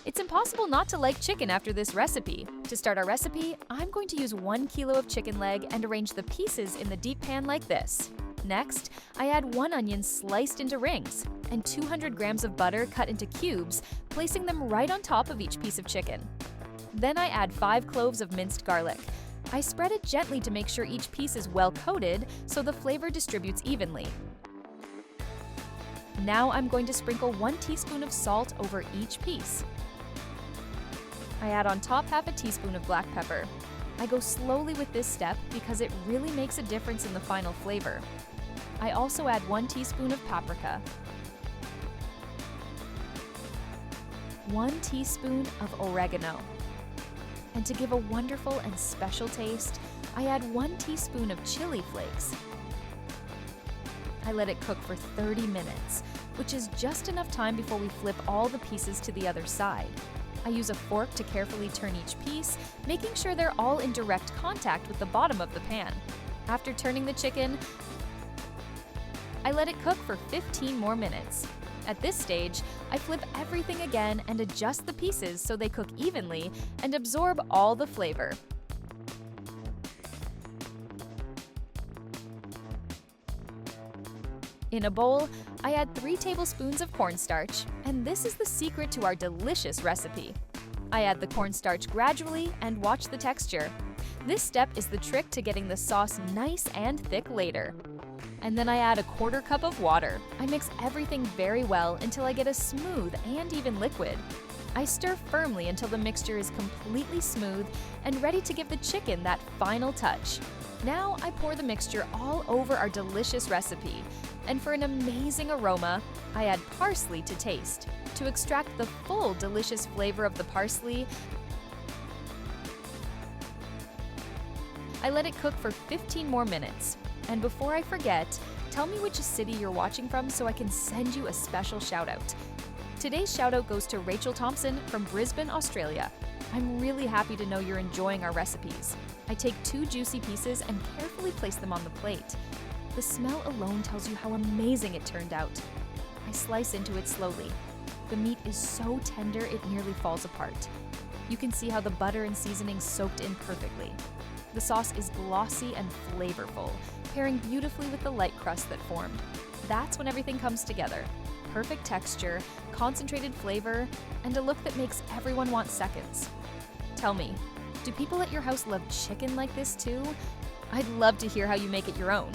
It's impossible not to like chicken after this recipe. To start our recipe, I'm going to use 1 kilo of chicken leg and arrange the pieces in the deep pan like this. Next, I add 1 onion sliced into rings and 200 grams of butter cut into cubes, placing them right on top of each piece of chicken. Then I add 5 cloves of minced garlic. I spread it gently to make sure each piece is well coated so the flavor distributes evenly. Now I'm going to sprinkle 1 teaspoon of salt over each piece. I add on top half a teaspoon of black pepper. I go slowly with this step because it really makes a difference in the final flavor. I also add 1 teaspoon of paprika, 1 teaspoon of oregano, and to give a wonderful and special taste, I add 1 teaspoon of chili flakes. I let it cook for 30 minutes, which is just enough time before we flip all the pieces to the other side. I use a fork to carefully turn each piece, making sure they're all in direct contact with the bottom of the pan. After turning the chicken, I let it cook for 15 more minutes. At this stage, I flip everything again and adjust the pieces so they cook evenly and absorb all the flavor. In a bowl, I add 3 tablespoons of cornstarch, and this is the secret to our delicious recipe. I add the cornstarch gradually and watch the texture. This step is the trick to getting the sauce nice and thick later. And then I add a 1/4 cup of water. I mix everything very well until I get a smooth and even liquid. I stir firmly until the mixture is completely smooth and ready to give the chicken that final touch. Now I pour the mixture all over our delicious recipe, and for an amazing aroma, I add parsley to taste. To extract the full delicious flavor of the parsley, I let it cook for 15 more minutes. And before I forget, tell me which city you're watching from so I can send you a special shout out. Today's shout out goes to Rachel Thompson from Brisbane, Australia. I'm really happy to know you're enjoying our recipes. I take 2 juicy pieces and carefully place them on the plate. The smell alone tells you how amazing it turned out. I slice into it slowly. The meat is so tender it nearly falls apart. You can see how the butter and seasoning soaked in perfectly. The sauce is glossy and flavorful, pairing beautifully with the light crust that formed. That's when everything comes together. Perfect texture, concentrated flavor, and a look that makes everyone want seconds. Tell me, do people at your house love chicken like this too? I'd love to hear how you make it your own.